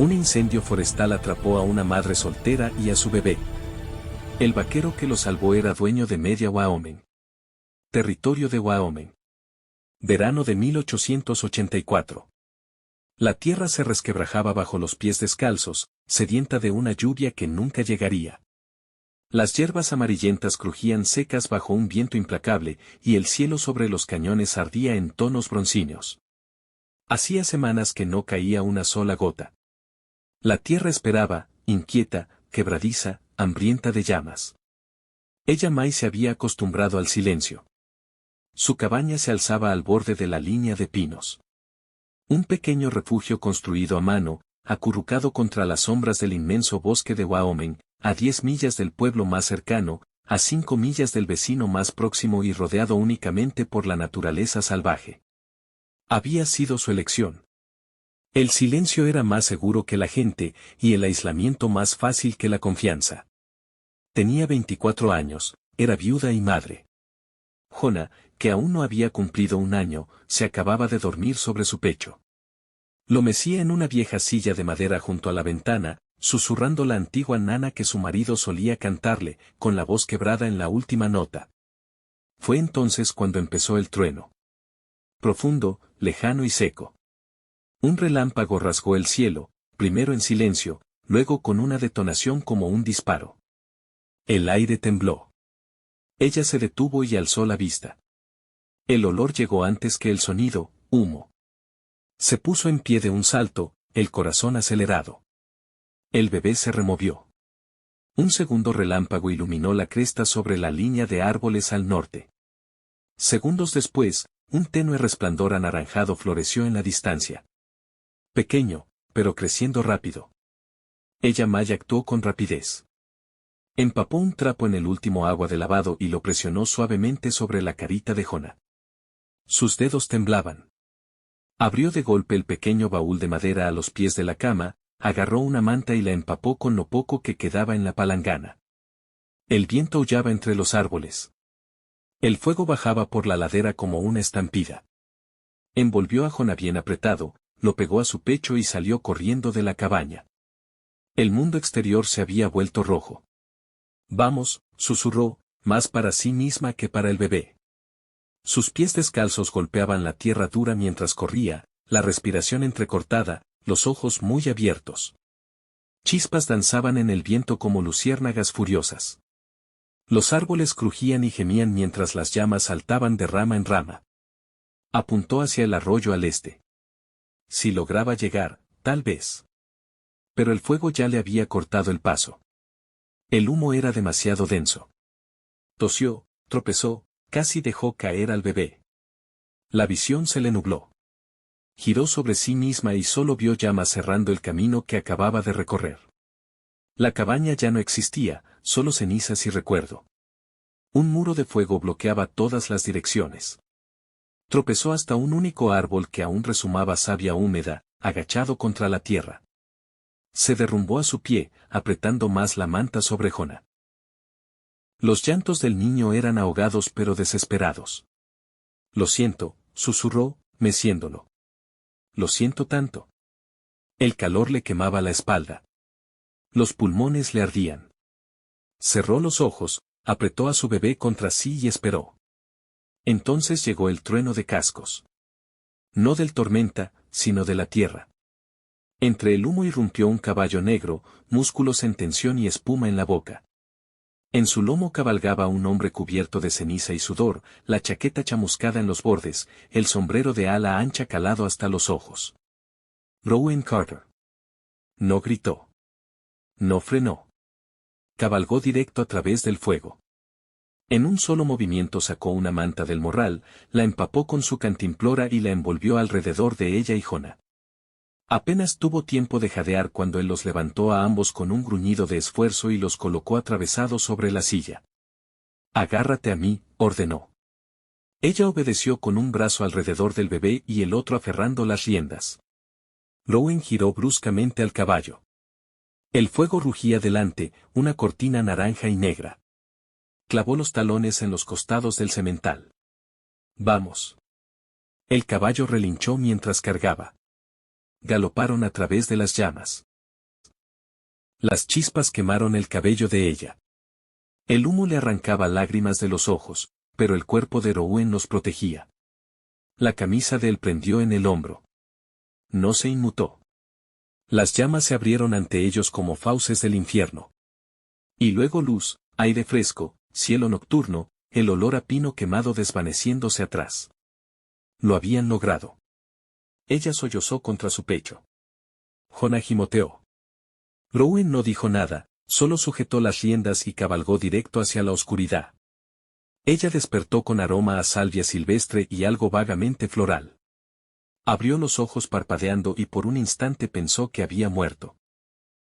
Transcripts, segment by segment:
Un incendio forestal atrapó a una madre soltera y a su bebé. El vaquero que lo salvó era dueño de media Wyoming. Territorio de Wyoming. Verano de 1884. La tierra se resquebrajaba bajo los pies descalzos, sedienta de una lluvia que nunca llegaría. Las hierbas amarillentas crujían secas bajo un viento implacable, y el cielo sobre los cañones ardía en tonos broncíneos. Hacía semanas que no caía una sola gota. La tierra esperaba, inquieta, quebradiza, hambrienta de llamas. Ella más se había acostumbrado al silencio. Su cabaña se alzaba al borde de la línea de pinos. Un pequeño refugio construido a mano, acurrucado contra las sombras del inmenso bosque de Wyoming, a 10 millas del pueblo más cercano, a 5 millas del vecino más próximo y rodeado únicamente por la naturaleza salvaje. Había sido su elección. El silencio era más seguro que la gente, y el aislamiento más fácil que la confianza. Tenía 24 años, era viuda y madre. Jonah, que aún no había cumplido un año, se acababa de dormir sobre su pecho. Lo mecía en una vieja silla de madera junto a la ventana, susurrando la antigua nana que su marido solía cantarle, con la voz quebrada en la última nota. Fue entonces cuando empezó el trueno. Profundo, lejano y seco. Un relámpago rasgó el cielo, primero en silencio, luego con una detonación como un disparo. El aire tembló. Ella se detuvo y alzó la vista. El olor llegó antes que el sonido, humo. Se puso en pie de un salto, el corazón acelerado. El bebé se removió. Un segundo relámpago iluminó la cresta sobre la línea de árboles al norte. Segundos después, un tenue resplandor anaranjado floreció en la distancia. Pequeño, pero creciendo rápido. Ella Maya actuó con rapidez. Empapó un trapo en el último agua de lavado y lo presionó suavemente sobre la carita de Jonah. Sus dedos temblaban. Abrió de golpe el pequeño baúl de madera a los pies de la cama, agarró una manta y la empapó con lo poco que quedaba en la palangana. El viento aullaba entre los árboles. El fuego bajaba por la ladera como una estampida. Envolvió a Jonah bien apretado, lo pegó a su pecho y salió corriendo de la cabaña. El mundo exterior se había vuelto rojo. Vamos, susurró, más para sí misma que para el bebé. Sus pies descalzos golpeaban la tierra dura mientras corría, la respiración entrecortada, los ojos muy abiertos. Chispas danzaban en el viento como luciérnagas furiosas. Los árboles crujían y gemían mientras las llamas saltaban de rama en rama. Apuntó hacia el arroyo al este. Si lograba llegar, tal vez. Pero el fuego ya le había cortado el paso. El humo era demasiado denso. Tosió, tropezó, casi dejó caer al bebé. La visión se le nubló. Giró sobre sí misma y solo vio llamas cerrando el camino que acababa de recorrer. La cabaña ya no existía, solo cenizas y recuerdo. Un muro de fuego bloqueaba todas las direcciones. Tropezó hasta un único árbol que aún resumaba savia húmeda, agachado contra la tierra. Se derrumbó a su pie, apretando más la manta sobre Jonah. Los llantos del niño eran ahogados pero desesperados. Lo siento, susurró, meciéndolo. Lo siento tanto. El calor le quemaba la espalda. Los pulmones le ardían. Cerró los ojos, apretó a su bebé contra sí y esperó. Entonces llegó el trueno de cascos. No del tormenta, sino de la tierra. Entre el humo irrumpió un caballo negro, músculos en tensión y espuma en la boca. En su lomo cabalgaba un hombre cubierto de ceniza y sudor, la chaqueta chamuscada en los bordes, el sombrero de ala ancha calado hasta los ojos. Rowan Carter. No gritó. No frenó. Cabalgó directo a través del fuego. En un solo movimiento sacó una manta del morral, la empapó con su cantimplora y la envolvió alrededor de ella y Jonah. Apenas tuvo tiempo de jadear cuando él los levantó a ambos con un gruñido de esfuerzo y los colocó atravesados sobre la silla. Agárrate a mí, ordenó. Ella obedeció con un brazo alrededor del bebé y el otro aferrando las riendas. Rowan giró bruscamente al caballo. El fuego rugía delante, una cortina naranja y negra. Clavó los talones en los costados del semental. Vamos. El caballo relinchó mientras cargaba. Galoparon a través de las llamas. Las chispas quemaron el cabello de ella. El humo le arrancaba lágrimas de los ojos, pero el cuerpo de Rowen los protegía. La camisa de él prendió en el hombro. No se inmutó. Las llamas se abrieron ante ellos como fauces del infierno. Y luego luz, aire fresco, cielo nocturno, el olor a pino quemado desvaneciéndose atrás. Lo habían logrado. Ella sollozó contra su pecho. Jonah gimoteó. Rowen no dijo nada, solo sujetó las riendas y cabalgó directo hacia la oscuridad. Ella despertó con aroma a salvia silvestre y algo vagamente floral. Abrió los ojos parpadeando y por un instante pensó que había muerto.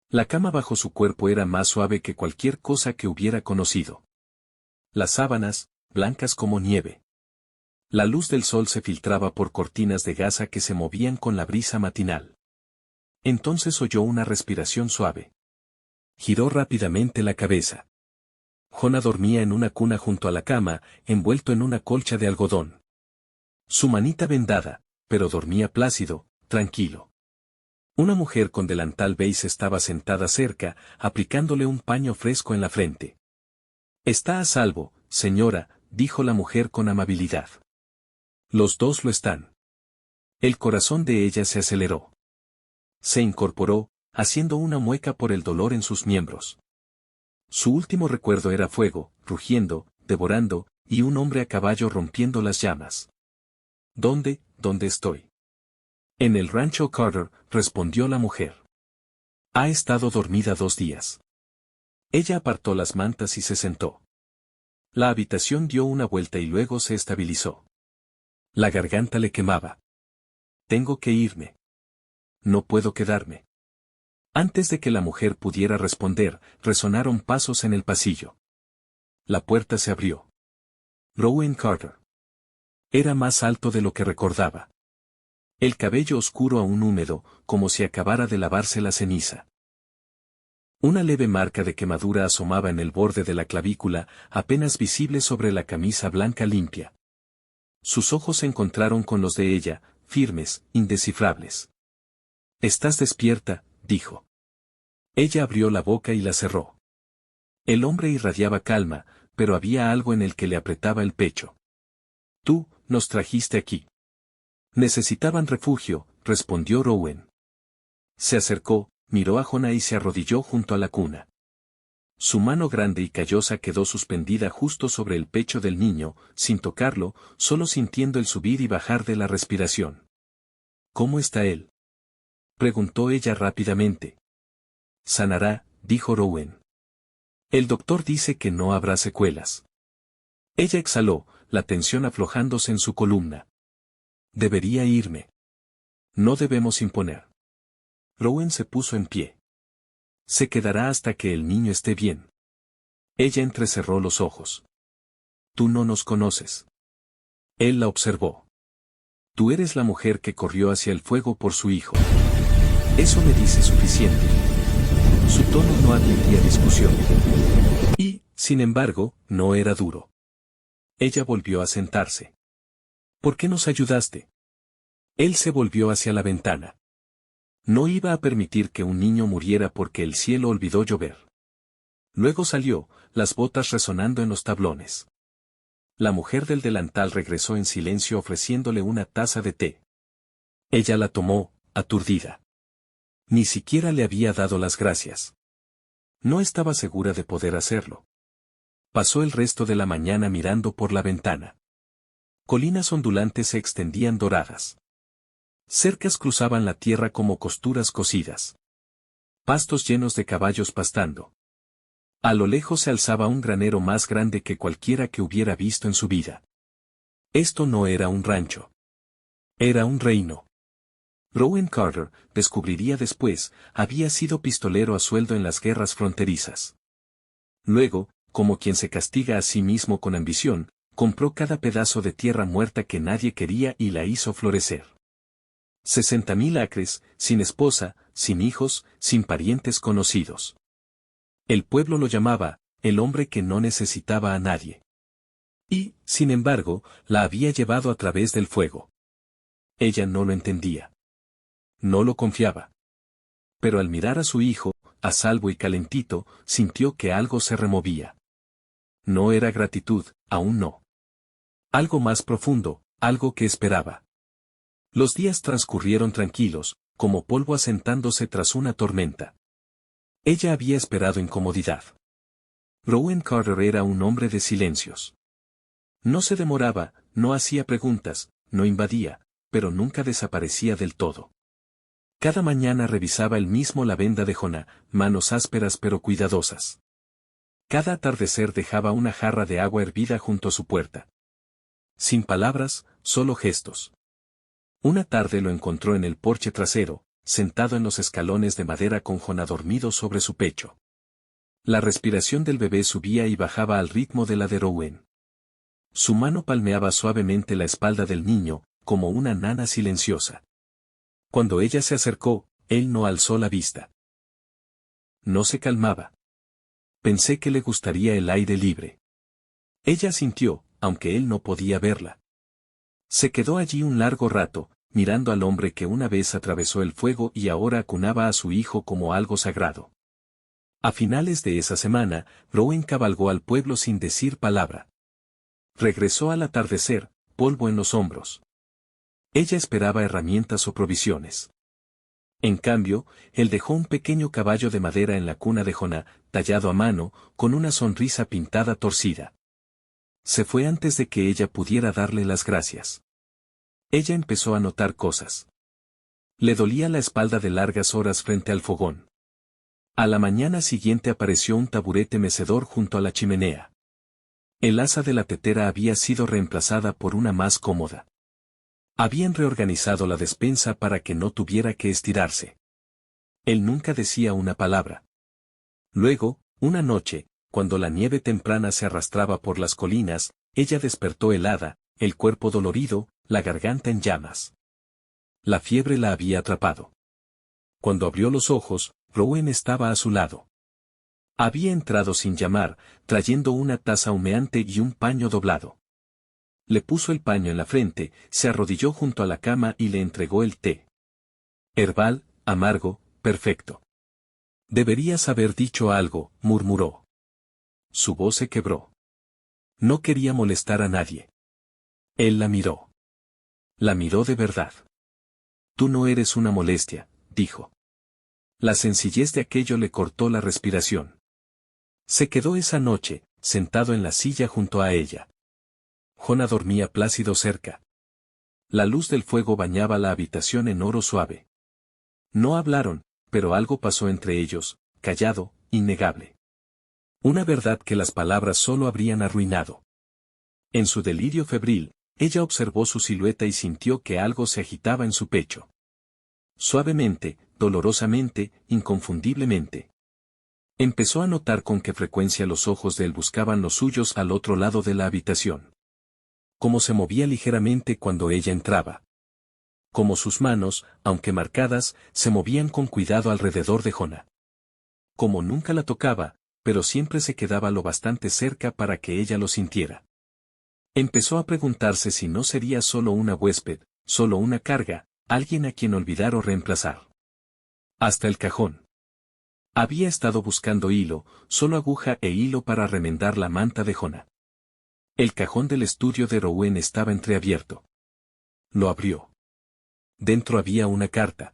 La cama bajo su cuerpo era más suave que cualquier cosa que hubiera conocido. Las sábanas, blancas como nieve. La luz del sol se filtraba por cortinas de gasa que se movían con la brisa matinal. Entonces oyó una respiración suave. Giró rápidamente la cabeza. Jonah dormía en una cuna junto a la cama, envuelto en una colcha de algodón. Su manita vendada, pero dormía plácido, tranquilo. Una mujer con delantal beige estaba sentada cerca, aplicándole un paño fresco en la frente. «Está a salvo, señora», dijo la mujer con amabilidad. Los dos lo están. El corazón de ella se aceleró. Se incorporó, haciendo una mueca por el dolor en sus miembros. Su último recuerdo era fuego, rugiendo, devorando, y un hombre a caballo rompiendo las llamas. ¿Dónde estoy? En el rancho Carter, respondió la mujer. Ha estado dormida 2 días. Ella apartó las mantas y se sentó. La habitación dio una vuelta y luego se estabilizó. La garganta le quemaba. Tengo que irme. No puedo quedarme. Antes de que la mujer pudiera responder, resonaron pasos en el pasillo. La puerta se abrió. Rowen Carter. Era más alto de lo que recordaba. El cabello oscuro aún húmedo, como si acabara de lavarse la ceniza. Una leve marca de quemadura asomaba en el borde de la clavícula, apenas visible sobre la camisa blanca limpia. Sus ojos se encontraron con los de ella, firmes, indescifrables. «Estás despierta», dijo. Ella abrió la boca y la cerró. El hombre irradiaba calma, pero había algo en el que le apretaba el pecho. «Tú, nos trajiste aquí». «Necesitaban refugio», respondió Rowen. Se acercó, miró a Jonah y se arrodilló junto a la cuna. Su mano grande y callosa quedó suspendida justo sobre el pecho del niño, sin tocarlo, solo sintiendo el subir y bajar de la respiración. «¿Cómo está él?», preguntó ella rápidamente. «Sanará», dijo Rowen. «El doctor dice que no habrá secuelas». Ella exhaló, la tensión aflojándose en su columna. «Debería irme. No debemos imponer». Rowen se puso en pie. «Se quedará hasta que el niño esté bien». Ella entrecerró los ojos. «Tú no nos conoces». Él la observó. «Tú eres la mujer que corrió hacia el fuego por su hijo». Eso me dice suficiente. Su tono no admitía discusión. Y, sin embargo, no era duro. Ella volvió a sentarse. «¿Por qué nos ayudaste?». Él se volvió hacia la ventana. No iba a permitir que un niño muriera porque el cielo olvidó llover. Luego salió, las botas resonando en los tablones. La mujer del delantal regresó en silencio ofreciéndole una taza de té. Ella la tomó, aturdida. Ni siquiera le había dado las gracias. No estaba segura de poder hacerlo. Pasó el resto de la mañana mirando por la ventana. Colinas ondulantes se extendían doradas. Cercas cruzaban la tierra como costuras cosidas. Pastos llenos de caballos pastando. A lo lejos se alzaba un granero más grande que cualquiera que hubiera visto en su vida. Esto no era un rancho. Era un reino. Rowen Carter, descubriría después, había sido pistolero a sueldo en las guerras fronterizas. Luego, como quien se castiga a sí mismo con ambición, compró cada pedazo de tierra muerta que nadie quería y la hizo florecer. 60.000 acres, sin esposa, sin hijos, sin parientes conocidos. El pueblo lo llamaba, el hombre que no necesitaba a nadie. Y, sin embargo, la había llevado a través del fuego. Ella no lo entendía. No lo confiaba. Pero al mirar a su hijo, a salvo y calentito, sintió que algo se removía. No era gratitud, aún no. Algo más profundo, algo que esperaba. Los días transcurrieron tranquilos, como polvo asentándose tras una tormenta. Ella había esperado incomodidad. Rowan Carter era un hombre de silencios. No se demoraba, no hacía preguntas, no invadía, pero nunca desaparecía del todo. Cada mañana revisaba él mismo la venda de Jonah, manos ásperas pero cuidadosas. Cada atardecer dejaba una jarra de agua hervida junto a su puerta. Sin palabras, solo gestos. Una tarde lo encontró en el porche trasero, sentado en los escalones de madera con Jonah dormido sobre su pecho. La respiración del bebé subía y bajaba al ritmo de la de Rowan. Su mano palmeaba suavemente la espalda del niño, como una nana silenciosa. Cuando ella se acercó, él no alzó la vista. No se calmaba. Pensé que le gustaría el aire libre. Ella sintió, aunque él no podía verla. Se quedó allí un largo rato, mirando al hombre que una vez atravesó el fuego y ahora acunaba a su hijo como algo sagrado. A finales de esa semana, Rowan cabalgó al pueblo sin decir palabra. Regresó al atardecer, polvo en los hombros. Ella esperaba herramientas o provisiones. En cambio, él dejó un pequeño caballo de madera en la cuna de Jonah, tallado a mano, con una sonrisa pintada torcida. Se fue antes de que ella pudiera darle las gracias. Ella empezó a notar cosas. Le dolía la espalda de largas horas frente al fogón. A la mañana siguiente apareció un taburete mecedor junto a la chimenea. El asa de la tetera había sido reemplazada por una más cómoda. Habían reorganizado la despensa para que no tuviera que estirarse. Él nunca decía una palabra. Luego, una noche, cuando la nieve temprana se arrastraba por las colinas, ella despertó helada, el cuerpo dolorido, la garganta en llamas. La fiebre la había atrapado. Cuando abrió los ojos, Rowan estaba a su lado. Había entrado sin llamar, trayendo una taza humeante y un paño doblado. Le puso el paño en la frente, se arrodilló junto a la cama y le entregó el té. Herbal, amargo, perfecto. Deberías haber dicho algo, murmuró. Su voz se quebró. No quería molestar a nadie. Él la miró. La miró de verdad. Tú no eres una molestia, dijo. La sencillez de aquello le cortó la respiración. Se quedó esa noche, sentado en la silla junto a ella. Jonah dormía plácido cerca. La luz del fuego bañaba la habitación en oro suave. No hablaron, pero algo pasó entre ellos, callado, innegable. Una verdad que las palabras solo habrían arruinado. En su delirio febril, ella observó su silueta y sintió que algo se agitaba en su pecho. Suavemente, dolorosamente, inconfundiblemente. Empezó a notar con qué frecuencia los ojos de él buscaban los suyos al otro lado de la habitación. Cómo se movía ligeramente cuando ella entraba. Cómo sus manos, aunque marcadas, se movían con cuidado alrededor de Jonah. Como nunca la tocaba, pero siempre se quedaba lo bastante cerca para que ella lo sintiera. Empezó a preguntarse si no sería solo una huésped, solo una carga, alguien a quien olvidar o reemplazar. Hasta el cajón. Había estado buscando hilo, solo aguja e hilo para remendar la manta de Jonah. El cajón del estudio de Rowan estaba entreabierto. Lo abrió. Dentro había una carta.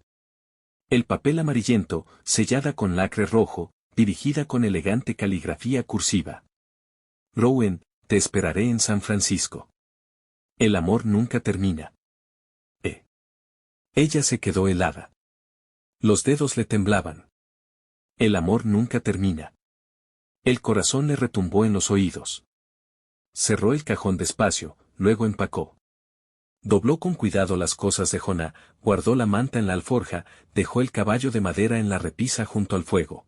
El papel amarillento, sellada con lacre rojo, dirigida con elegante caligrafía cursiva. Rowan, te esperaré en San Francisco. El amor nunca termina. Ella se quedó helada. Los dedos le temblaban. El amor nunca termina. El corazón le retumbó en los oídos. Cerró el cajón despacio, luego empacó. Dobló con cuidado las cosas de Jonah, guardó la manta en la alforja, dejó el caballo de madera en la repisa junto al fuego.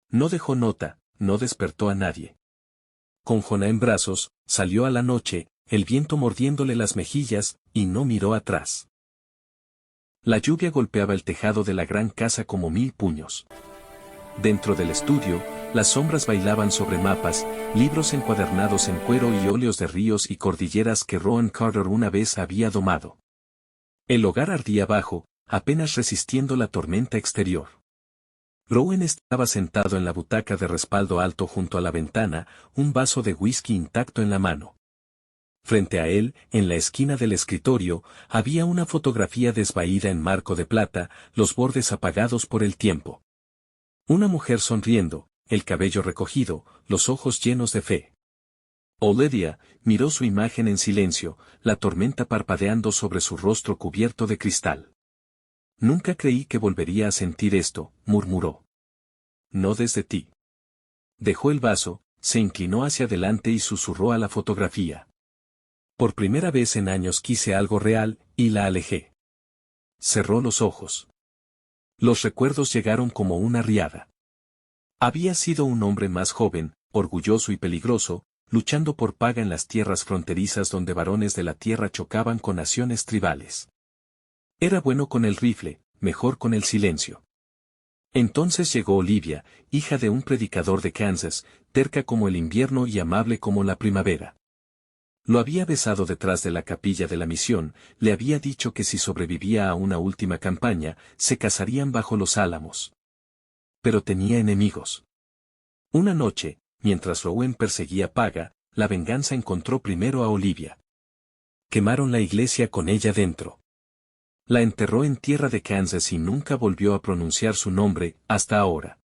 No dejó nota, no despertó a nadie. Con Jonah en brazos, salió a la noche, el viento mordiéndole las mejillas, y no miró atrás. La lluvia golpeaba el tejado de la gran casa como 1000 puños. Dentro del estudio, las sombras bailaban sobre mapas, libros encuadernados en cuero y óleos de ríos y cordilleras que Rowan Carter una vez había domado. El hogar ardía abajo, apenas resistiendo la tormenta exterior. Rowan estaba sentado en la butaca de respaldo alto junto a la ventana, un vaso de whisky intacto en la mano. Frente a él, en la esquina del escritorio, había una fotografía desvaída en marco de plata, los bordes apagados por el tiempo. Una mujer sonriendo, el cabello recogido, los ojos llenos de fe. Olivia miró su imagen en silencio, la tormenta parpadeando sobre su rostro cubierto de cristal. Nunca creí que volvería a sentir esto, murmuró. No desde ti. Dejó el vaso, se inclinó hacia adelante y susurró a la fotografía. Por primera vez en años quise algo real, y la alejé. Cerró los ojos. Los recuerdos llegaron como una riada. Había sido un hombre más joven, orgulloso y peligroso, luchando por paga en las tierras fronterizas donde varones de la tierra chocaban con naciones tribales. Era bueno con el rifle, mejor con el silencio. Entonces llegó Olivia, hija de un predicador de Kansas, terca como el invierno y amable como la primavera. Lo había besado detrás de la capilla de la misión, le había dicho que si sobrevivía a una última campaña, se casarían bajo los álamos. Pero tenía enemigos. Una noche, mientras Rowan perseguía paga, la venganza encontró primero a Olivia. Quemaron la iglesia con ella dentro. La enterró en tierra de Kansas y nunca volvió a pronunciar su nombre, hasta ahora.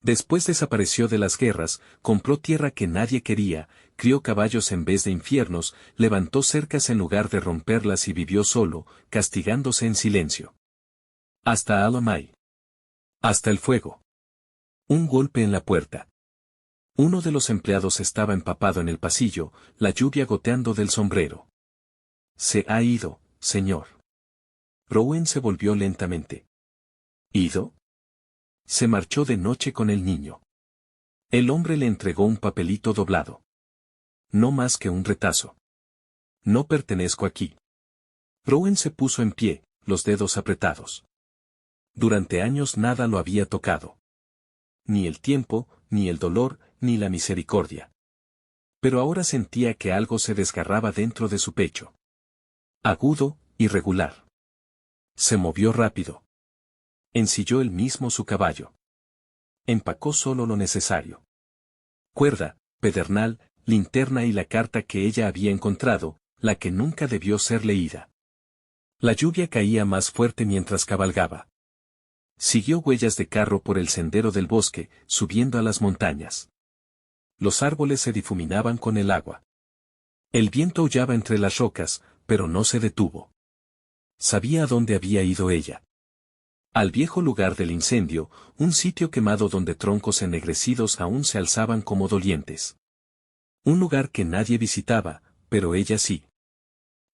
Después desapareció de las guerras, compró tierra que nadie quería, crió caballos en vez de infiernos, levantó cercas en lugar de romperlas y vivió solo, castigándose en silencio. Hasta Alamay. Hasta el fuego. Un golpe en la puerta. Uno de los empleados estaba empapado en el pasillo, la lluvia goteando del sombrero. Se ha ido, señor. Rowan se volvió lentamente. ¿Ido? Se marchó de noche con el niño. El hombre le entregó un papelito doblado. No más que un retazo. No pertenezco aquí. Rowan se puso en pie, los dedos apretados. Durante años nada lo había tocado. Ni el tiempo, ni el dolor, ni la misericordia. Pero ahora sentía que algo se desgarraba dentro de su pecho. Agudo, irregular. Se movió rápido. Ensilló él mismo su caballo. Empacó solo lo necesario. Cuerda, pedernal, linterna y la carta que ella había encontrado, la que nunca debió ser leída. La lluvia caía más fuerte mientras cabalgaba. Siguió huellas de carro por el sendero del bosque, subiendo a las montañas. Los árboles se difuminaban con el agua. El viento aullaba entre las rocas, pero no se detuvo. Sabía a dónde había ido ella. Al viejo lugar del incendio, un sitio quemado donde troncos ennegrecidos aún se alzaban como dolientes. Un lugar que nadie visitaba, pero ella sí.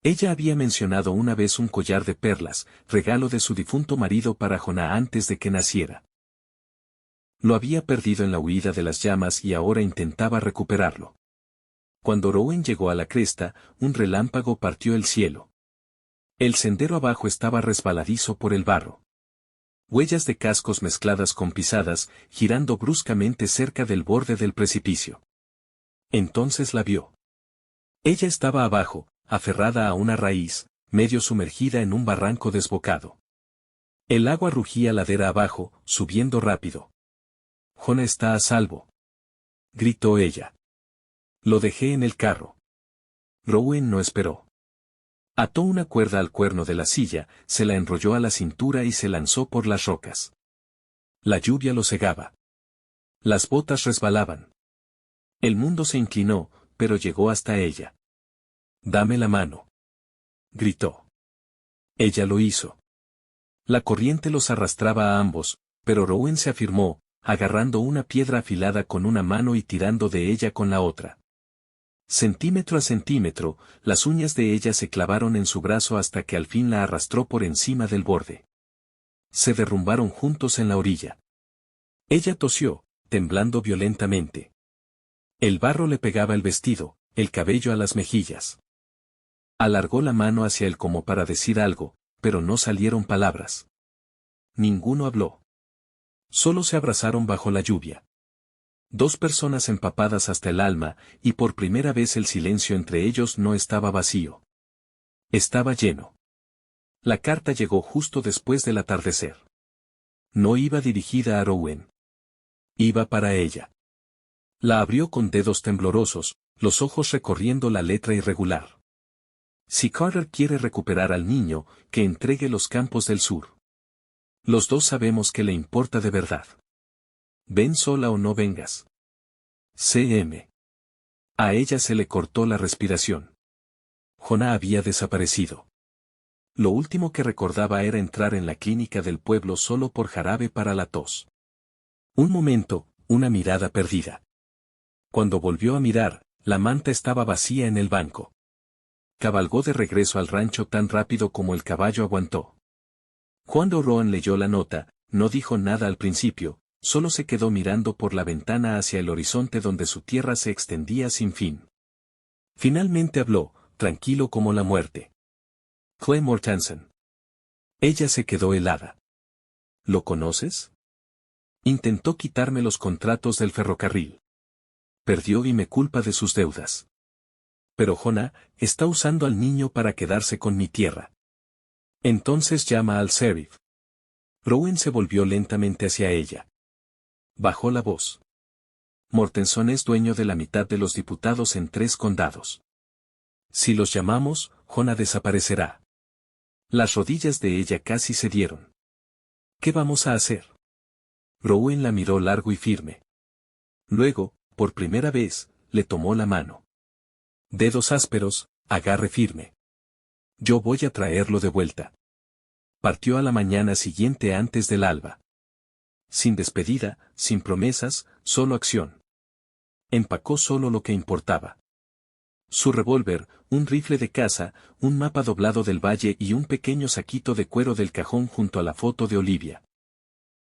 Ella había mencionado una vez un collar de perlas, regalo de su difunto marido para Jonah antes de que naciera. Lo había perdido en la huida de las llamas y ahora intentaba recuperarlo. Cuando Rowan llegó a la cresta, un relámpago partió el cielo. El sendero abajo estaba resbaladizo por el barro. Huellas de cascos mezcladas con pisadas, girando bruscamente cerca del borde del precipicio. Entonces la vio. Ella estaba abajo, aferrada a una raíz, medio sumergida en un barranco desbocado. El agua rugía ladera abajo, subiendo rápido. «Jonah está a salvo», gritó ella. Lo dejé en el carro. Rowan no esperó. Ató una cuerda al cuerno de la silla, se la enrolló a la cintura y se lanzó por las rocas. La lluvia lo cegaba. Las botas resbalaban. El mundo se inclinó, pero llegó hasta ella. «Dame la mano», gritó. Ella lo hizo. La corriente los arrastraba a ambos, pero Rowan se afirmó, agarrando una piedra afilada con una mano y tirando de ella con la otra. Centímetro a centímetro, las uñas de ella se clavaron en su brazo hasta que al fin la arrastró por encima del borde. Se derrumbaron juntos en la orilla. Ella tosió, temblando violentamente. El barro le pegaba el vestido, el cabello a las mejillas. Alargó la mano hacia él como para decir algo, pero no salieron palabras. Ninguno habló. Solo se abrazaron bajo la lluvia. Dos personas empapadas hasta el alma, y por primera vez el silencio entre ellos no estaba vacío. Estaba lleno. La carta llegó justo después del atardecer. No iba dirigida a Rowen. Iba para ella. La abrió con dedos temblorosos, los ojos recorriendo la letra irregular. Si Carter quiere recuperar al niño, que entregue los campos del sur. Los dos sabemos que le importa de verdad. Ven sola o no vengas. CM. A ella se le cortó la respiración. Jonah había desaparecido. Lo último que recordaba era entrar en la clínica del pueblo solo por jarabe para la tos. Un momento, una mirada perdida. Cuando volvió a mirar, la manta estaba vacía en el banco. Cabalgó de regreso al rancho tan rápido como el caballo aguantó. Cuando Rowan leyó la nota, no dijo nada al principio, solo se quedó mirando por la ventana hacia el horizonte donde su tierra se extendía sin fin. Finalmente habló, tranquilo como la muerte. Clay Mortensen. Ella se quedó helada. ¿Lo conoces? Intentó quitarme los contratos del ferrocarril. Perdió y me culpa de sus deudas. Pero Jonah está usando al niño para quedarse con mi tierra. Entonces llama al sheriff. Rowan se volvió lentamente hacia ella. Bajó la voz. Mortenson es dueño de la mitad de los diputados en 3 condados. Si los llamamos, Jonah desaparecerá. Las rodillas de ella casi cedieron. ¿Qué vamos a hacer? Rowan la miró largo y firme. Luego, por primera vez, le tomó la mano. Dedos ásperos, agarre firme. Yo voy a traerlo de vuelta. Partió a la mañana siguiente antes del alba. Sin despedida, sin promesas, solo acción. Empacó solo lo que importaba. Su revólver, un rifle de caza, un mapa doblado del valle y un pequeño saquito de cuero del cajón junto a la foto de Olivia.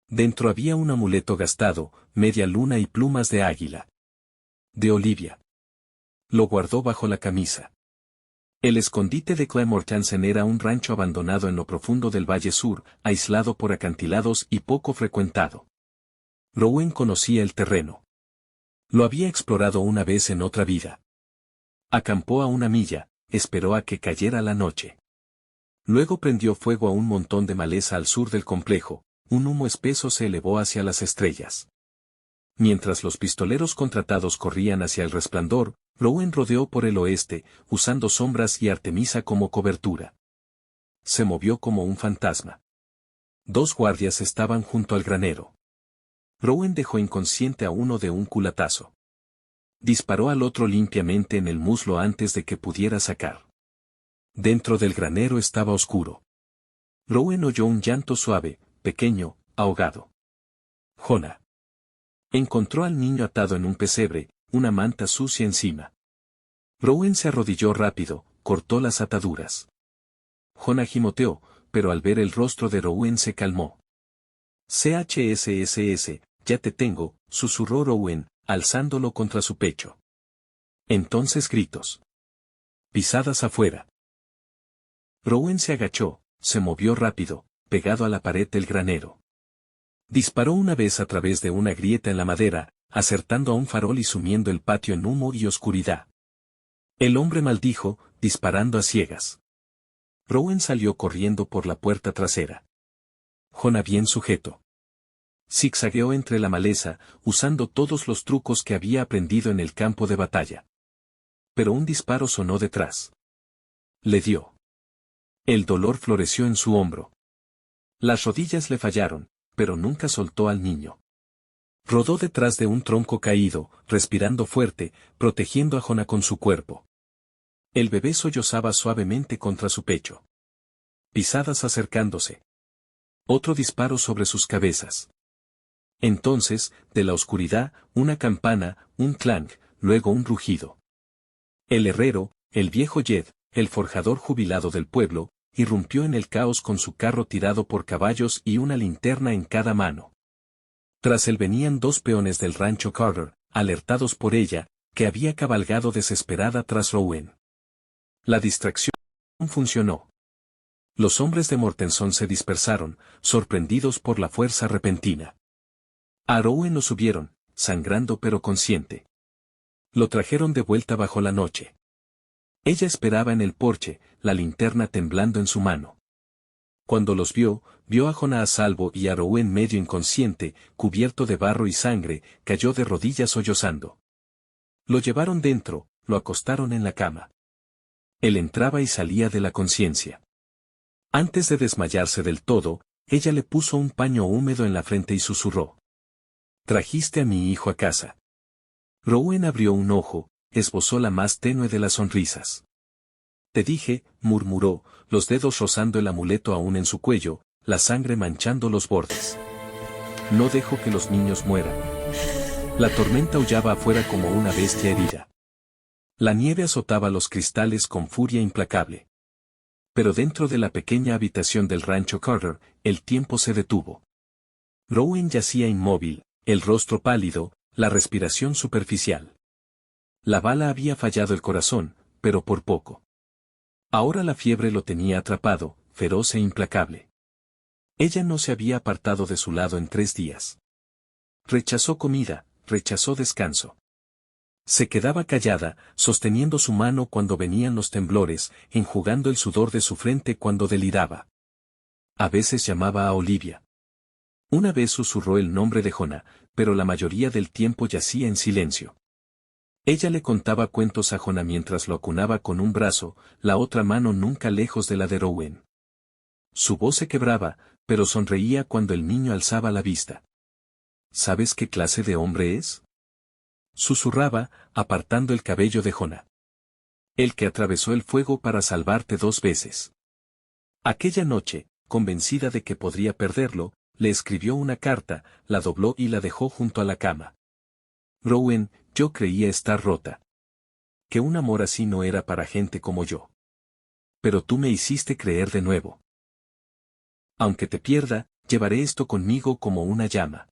Dentro había un amuleto gastado, media luna y plumas de águila. De Olivia. Lo guardó bajo la camisa. El escondite de Clay Mortensen era un rancho abandonado en lo profundo del Valle Sur, aislado por acantilados y poco frecuentado. Rowan conocía el terreno. Lo había explorado una vez en otra vida. Acampó a 1 milla, esperó a que cayera la noche. Luego prendió fuego a un montón de maleza al sur del complejo, un humo espeso se elevó hacia las estrellas. Mientras los pistoleros contratados corrían hacia el resplandor, Rowan rodeó por el oeste, usando sombras y Artemisa como cobertura. Se movió como un fantasma. 2 guardias estaban junto al granero. Rowan dejó inconsciente a uno de un culatazo. Disparó al otro limpiamente en el muslo antes de que pudiera sacar. Dentro del granero estaba oscuro. Rowan oyó un llanto suave, pequeño, ahogado. Jonah. Encontró al niño atado en un pesebre, una manta sucia encima. Rowan se arrodilló rápido, cortó las ataduras. Jonah gimoteó, pero al ver el rostro de Rowan se calmó. CHSSS, ya te tengo, susurró Rowan, alzándolo contra su pecho. Entonces gritos. Pisadas afuera. Rowan se agachó, se movió rápido, pegado a la pared del granero. Disparó una vez a través de una grieta en la madera, acertando a un farol y sumiendo el patio en humo y oscuridad. El hombre maldijo, disparando a ciegas. Rowan salió corriendo por la puerta trasera. Jonah bien sujeto. Zigzagueó entre la maleza, usando todos los trucos que había aprendido en el campo de batalla. Pero un disparo sonó detrás. Le dio. El dolor floreció en su hombro. Las rodillas le fallaron, pero nunca soltó al niño. Rodó detrás de un tronco caído, respirando fuerte, protegiendo a Jonah con su cuerpo. El bebé sollozaba suavemente contra su pecho. Pisadas acercándose. Otro disparo sobre sus cabezas. Entonces, de la oscuridad, una campana, un clank, luego un rugido. El herrero, el viejo Jed, el forjador jubilado del pueblo, irrumpió en el caos con su carro tirado por caballos y una linterna en cada mano. Tras él venían 2 peones del rancho Carter, alertados por ella, que había cabalgado desesperada tras Rowan. La distracción funcionó. Los hombres de Mortenson se dispersaron, sorprendidos por la fuerza repentina. A Rowan lo subieron, sangrando pero consciente. Lo trajeron de vuelta bajo la noche. Ella esperaba en el porche, la linterna temblando en su mano. Cuando los vio a Jonah a salvo y a Rowen medio inconsciente, cubierto de barro y sangre, cayó de rodillas sollozando. Lo llevaron dentro, lo acostaron en la cama. Él entraba y salía de la conciencia. Antes de desmayarse del todo, ella le puso un paño húmedo en la frente y susurró: «Trajiste a mi hijo a casa». Rowen abrió un ojo, esbozó la más tenue de las sonrisas. «Te dije», murmuró, los dedos rozando el amuleto aún en su cuello, la sangre manchando los bordes. «No dejo que los niños mueran». La tormenta aullaba afuera como una bestia herida. La nieve azotaba los cristales con furia implacable. Pero dentro de la pequeña habitación del rancho Carter, el tiempo se detuvo. Rowen yacía inmóvil, el rostro pálido, la respiración superficial. La bala había fallado el corazón, pero por poco. Ahora la fiebre lo tenía atrapado, feroz e implacable. Ella no se había apartado de su lado en 3 días. Rechazó comida, rechazó descanso. Se quedaba callada, sosteniendo su mano cuando venían los temblores, enjugando el sudor de su frente cuando deliraba. A veces llamaba a Olivia. Una vez susurró el nombre de Jonah, pero la mayoría del tiempo yacía en silencio. Ella le contaba cuentos a Jonah mientras lo acunaba con un brazo, la otra mano nunca lejos de la de Rowen. Su voz se quebraba, pero sonreía cuando el niño alzaba la vista. ¿Sabes qué clase de hombre es?, susurraba, apartando el cabello de Jonah. El que atravesó el fuego para salvarte 2 veces. Aquella noche, convencida de que podría perderlo, le escribió una carta, la dobló y la dejó junto a la cama. Rowen, yo creía estar rota. Que un amor así no era para gente como yo. Pero tú me hiciste creer de nuevo. Aunque te pierda, llevaré esto conmigo como una llama.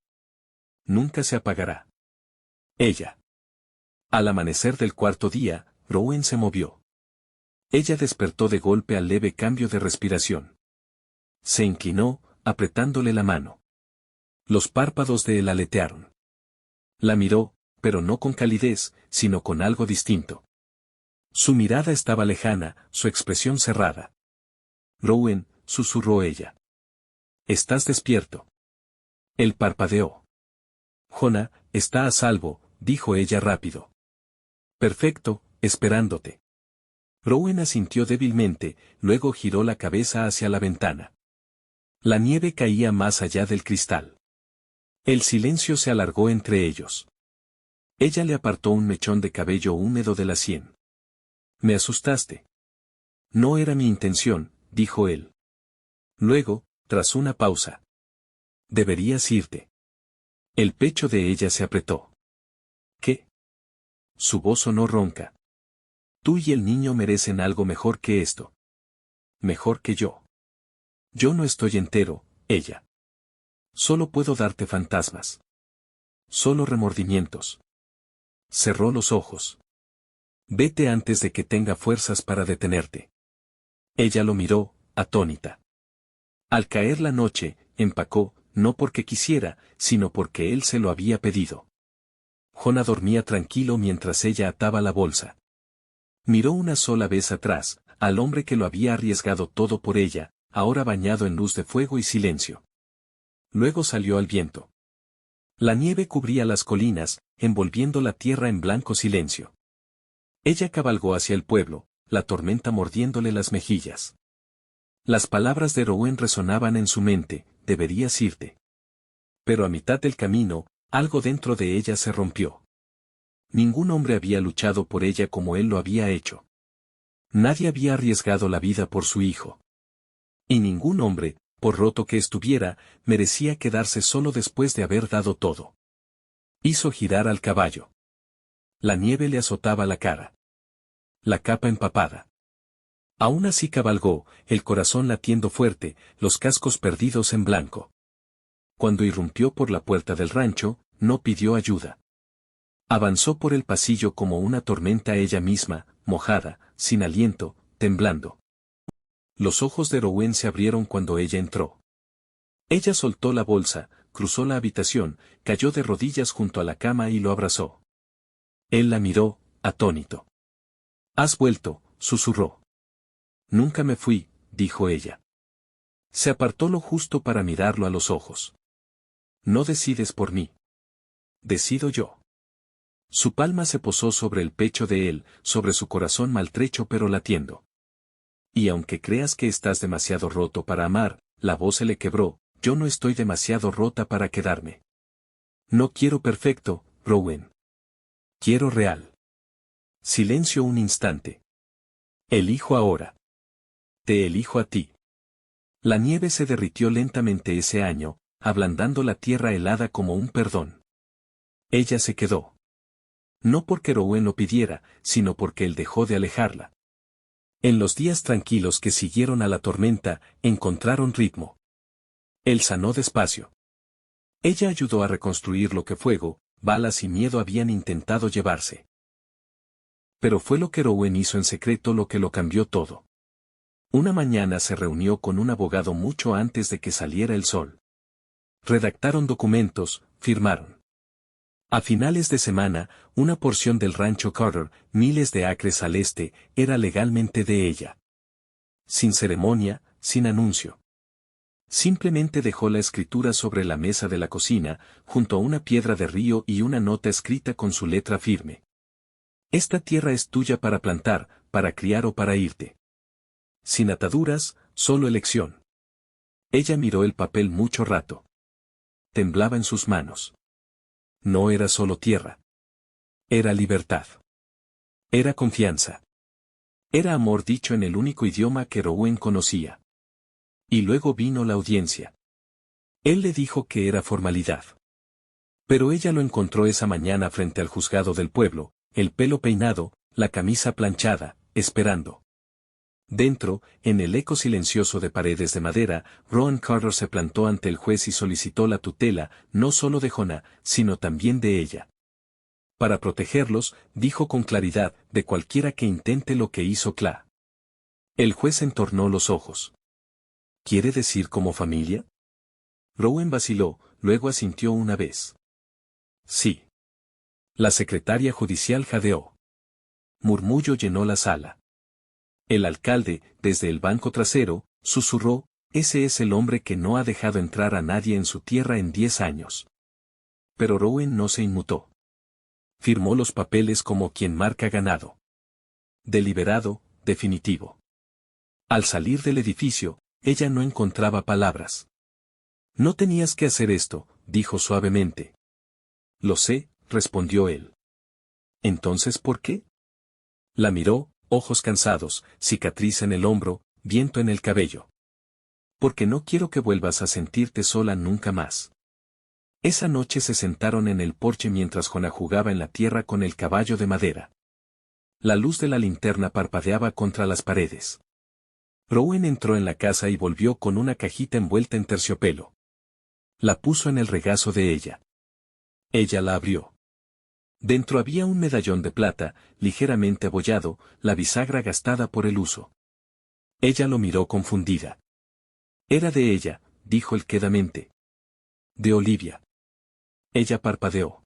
Nunca se apagará. Ella. Al amanecer del 4.º día, Rowen se movió. Ella despertó de golpe al leve cambio de respiración. Se inclinó, apretándole la mano. Los párpados de él aletearon. La miró, pero no con calidez, sino con algo distinto. Su mirada estaba lejana, su expresión cerrada. «Rowen», susurró ella. «¿Estás despierto?» Él parpadeó. «Jonah, está a salvo», dijo ella rápido. «Perfecto, esperándote». Rowen asintió débilmente, luego giró la cabeza hacia la ventana. La nieve caía más allá del cristal. El silencio se alargó entre ellos. Ella le apartó un mechón de cabello húmedo de la sien. «Me asustaste». «No era mi intención», dijo él. Luego, tras una pausa: «Deberías irte». El pecho de ella se apretó. «¿Qué?». Su voz sonó ronca. «Tú y el niño merecen algo mejor que esto». «Mejor que yo». «Yo no estoy entero, ella. Solo puedo darte fantasmas. Solo remordimientos». Cerró los ojos. «Vete antes de que tenga fuerzas para detenerte». Ella lo miró, atónita. Al caer la noche, empacó, no porque quisiera, sino porque él se lo había pedido. Jonah dormía tranquilo mientras ella ataba la bolsa. Miró una sola vez atrás, al hombre que lo había arriesgado todo por ella, ahora bañado en luz de fuego y silencio. Luego salió al viento. La nieve cubría las colinas, envolviendo la tierra en blanco silencio. Ella cabalgó hacia el pueblo, la tormenta mordiéndole las mejillas. Las palabras de Rowen resonaban en su mente: «Deberías irte». Pero a mitad del camino, algo dentro de ella se rompió. Ningún hombre había luchado por ella como él lo había hecho. Nadie había arriesgado la vida por su hijo. Y ningún hombre, por roto que estuviera, merecía quedarse solo después de haber dado todo. Hizo girar al caballo. La nieve le azotaba la cara. La capa empapada. Aún así cabalgó, el corazón latiendo fuerte, los cascos perdidos en blanco. Cuando irrumpió por la puerta del rancho, no pidió ayuda. Avanzó por el pasillo como una tormenta ella misma, mojada, sin aliento, temblando. Los ojos de Rowen se abrieron cuando ella entró. Ella soltó la bolsa, cruzó la habitación, cayó de rodillas junto a la cama y lo abrazó. Él la miró, atónito. «Has vuelto», susurró. «Nunca me fui», dijo ella. Se apartó lo justo para mirarlo a los ojos. No decides por mí. Decido yo. Su palma se posó sobre el pecho de él, sobre su corazón maltrecho pero latiendo. Y aunque creas que estás demasiado roto para amar, la voz se le quebró, yo no estoy demasiado rota para quedarme. No quiero perfecto, Rowan. Quiero real. Silencio un instante. Elijo ahora. Te elijo a ti. La nieve se derritió lentamente ese año, ablandando la tierra helada como un perdón. Ella se quedó. No porque Rowan lo pidiera, sino porque él dejó de alejarla. En los días tranquilos que siguieron a la tormenta, encontraron ritmo. Él sanó despacio. Ella ayudó a reconstruir lo que fuego, balas y miedo habían intentado llevarse. Pero fue lo que Rowan hizo en secreto lo que lo cambió todo. Una mañana se reunió con un abogado mucho antes de que saliera el sol. Redactaron documentos, firmaron. A finales de semana, una porción del rancho Carter, miles de acres al este, era legalmente de ella. Sin ceremonia, sin anuncio. Simplemente dejó la escritura sobre la mesa de la cocina, junto a una piedra de río y una nota escrita con su letra firme. Esta tierra es tuya para plantar, para criar o para irte. Sin ataduras, solo elección. Ella miró el papel mucho rato. Temblaba en sus manos. No era solo tierra. Era libertad. Era confianza. Era amor dicho en el único idioma que Rowan conocía. Y luego vino la audiencia. Él le dijo que era formalidad. Pero ella lo encontró esa mañana frente al juzgado del pueblo, el pelo peinado, la camisa planchada, esperando. Dentro, en el eco silencioso de paredes de madera, Rowan Carter se plantó ante el juez y solicitó la tutela, no solo de Jonah, sino también de ella. Para protegerlos, dijo con claridad, de cualquiera que intente lo que hizo Cla. El juez entornó los ojos. ¿Quiere decir como familia? Rowan vaciló, luego asintió una vez. Sí. La secretaria judicial jadeó. Murmullo llenó la sala. El alcalde, desde el banco trasero, susurró, ese es el hombre que no ha dejado entrar a nadie en su tierra en 10 años. Pero Rowan no se inmutó. Firmó los papeles como quien marca ganado. Deliberado, definitivo. Al salir del edificio, ella no encontraba palabras. No tenías que hacer esto, dijo suavemente. Lo sé, respondió él. ¿Entonces por qué? La miró, ojos cansados, cicatriz en el hombro, viento en el cabello. Porque no quiero que vuelvas a sentirte sola nunca más. Esa noche se sentaron en el porche mientras Jonah jugaba en la tierra con el caballo de madera. La luz de la linterna parpadeaba contra las paredes. Rowan entró en la casa y volvió con una cajita envuelta en terciopelo. La puso en el regazo de ella. Ella la abrió. Dentro había un medallón de plata, ligeramente abollado, la bisagra gastada por el uso. Ella lo miró confundida. Era de ella, dijo él quedamente. De Olivia. Ella parpadeó.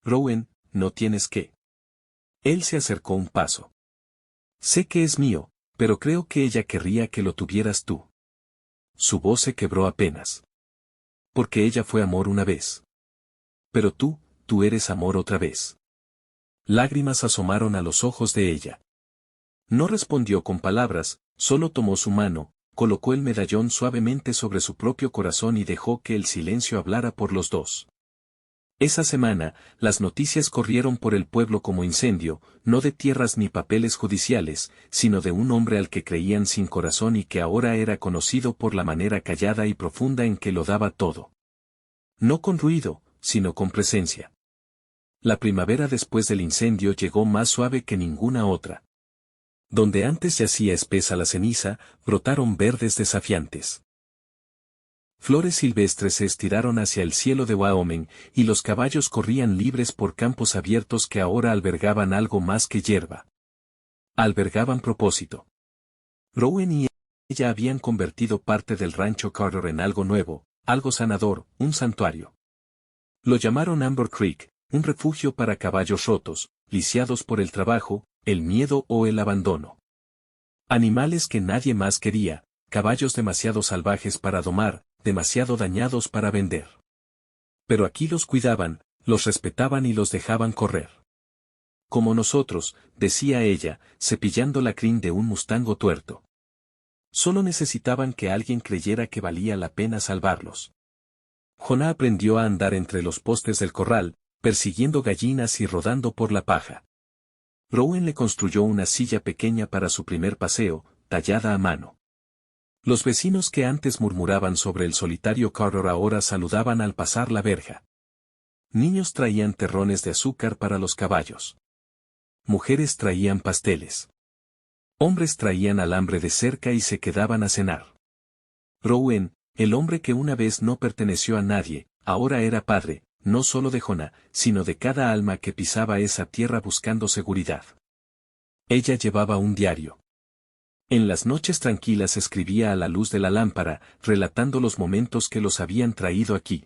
Rowan, no tienes que. Él se acercó un paso. Sé que es mío, pero creo que ella querría que lo tuvieras tú. Su voz se quebró apenas. Porque ella fue amor una vez. Pero tú eres amor otra vez. Lágrimas asomaron a los ojos de ella. No respondió con palabras, solo tomó su mano, colocó el medallón suavemente sobre su propio corazón y dejó que el silencio hablara por los dos. Esa semana, las noticias corrieron por el pueblo como incendio, no de tierras ni papeles judiciales, sino de un hombre al que creían sin corazón y que ahora era conocido por la manera callada y profunda en que lo daba todo. No con ruido, sino con presencia. La primavera después del incendio llegó más suave que ninguna otra. Donde antes yacía espesa la ceniza, brotaron verdes desafiantes. Flores silvestres se estiraron hacia el cielo de Wyoming, y los caballos corrían libres por campos abiertos que ahora albergaban algo más que hierba. Albergaban propósito. Rowan y ella habían convertido parte del rancho Carter en algo nuevo, algo sanador, un santuario. Lo llamaron Amber Creek, un refugio para caballos rotos, lisiados por el trabajo, el miedo o el abandono. Animales que nadie más quería, caballos demasiado salvajes para domar, demasiado dañados para vender. Pero aquí los cuidaban, los respetaban y los dejaban correr. Como nosotros, decía ella, cepillando la crin de un mustango tuerto. Solo necesitaban que alguien creyera que valía la pena salvarlos. Jonah aprendió a andar entre los postes del corral, persiguiendo gallinas y rodando por la paja. Rowan le construyó una silla pequeña para su primer paseo, tallada a mano. Los vecinos que antes murmuraban sobre el solitario Carter ahora saludaban al pasar la verja. Niños traían terrones de azúcar para los caballos. Mujeres traían pasteles. Hombres traían alambre de cerca y se quedaban a cenar. Rowan, el hombre que una vez no perteneció a nadie, ahora era padre, no solo de Jonah, sino de cada alma que pisaba esa tierra buscando seguridad. Ella llevaba un diario. En las noches tranquilas escribía a la luz de la lámpara, relatando los momentos que los habían traído aquí.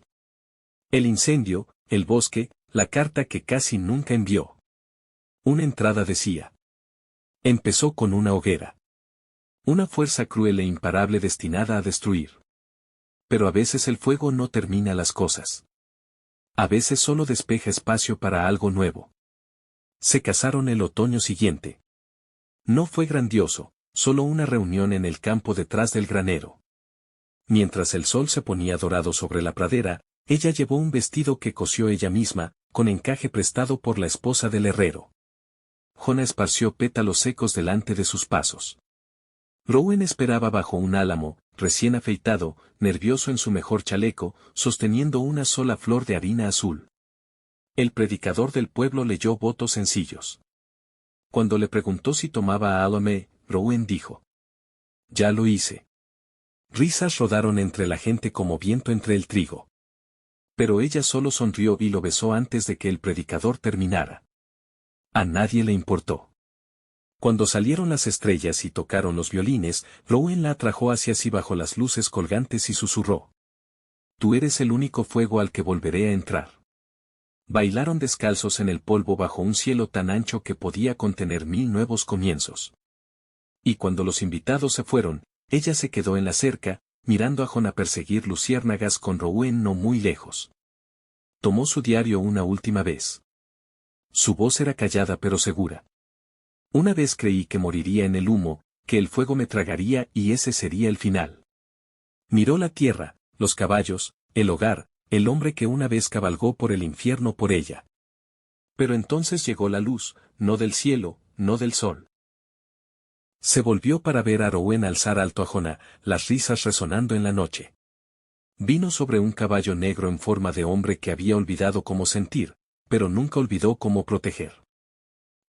El incendio, el bosque, la carta que casi nunca envió. Una entrada decía. Empezó con una hoguera. Una fuerza cruel e imparable destinada a destruir. Pero a veces el fuego no termina las cosas. A veces solo despeja espacio para algo nuevo. Se casaron el otoño siguiente. No fue grandioso, solo una reunión en el campo detrás del granero. Mientras el sol se ponía dorado sobre la pradera, ella llevó un vestido que cosió ella misma, con encaje prestado por la esposa del herrero. Jonah esparció pétalos secos delante de sus pasos. Rowan esperaba bajo un álamo, recién afeitado, nervioso en su mejor chaleco, sosteniendo una sola flor de harina azul. El predicador del pueblo leyó votos sencillos. Cuando le preguntó si tomaba Alame, Rowan dijo. Ya lo hice. Risas rodaron entre la gente como viento entre el trigo. Pero ella solo sonrió y lo besó antes de que el predicador terminara. A nadie le importó. Cuando salieron las estrellas y tocaron los violines, Rowan la atrajo hacia sí bajo las luces colgantes y susurró. Tú eres el único fuego al que volveré a entrar. Bailaron descalzos en el polvo bajo un cielo tan ancho que podía contener 1000 nuevos comienzos. Y cuando los invitados se fueron, ella se quedó en la cerca, mirando a Jonah perseguir luciérnagas con Rowan no muy lejos. Tomó su diario una última vez. Su voz era callada pero segura. Una vez creí que moriría en el humo, que el fuego me tragaría y ese sería el final. Miró la tierra, los caballos, el hogar, el hombre que una vez cabalgó por el infierno por ella. Pero entonces llegó la luz, no del cielo, no del sol. Se volvió para ver a Rowan alzar alto a Jonah, las risas resonando en la noche. Vino sobre un caballo negro en forma de hombre que había olvidado cómo sentir, pero nunca olvidó cómo proteger.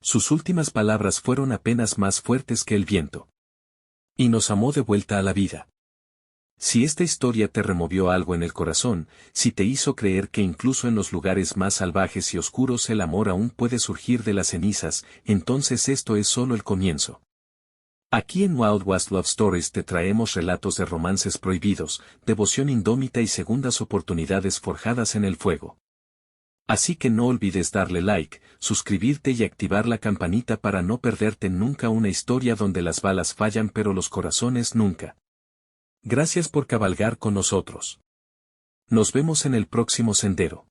Sus últimas palabras fueron apenas más fuertes que el viento. Y nos amó de vuelta a la vida. Si esta historia te removió algo en el corazón, si te hizo creer que incluso en los lugares más salvajes y oscuros el amor aún puede surgir de las cenizas, entonces esto es solo el comienzo. Aquí en Wild West Love Stories te traemos relatos de romances prohibidos, devoción indómita y segundas oportunidades forjadas en el fuego. Así que no olvides darle like, suscribirte y activar la campanita para no perderte nunca una historia donde las balas fallan pero los corazones nunca. Gracias por cabalgar con nosotros. Nos vemos en el próximo sendero.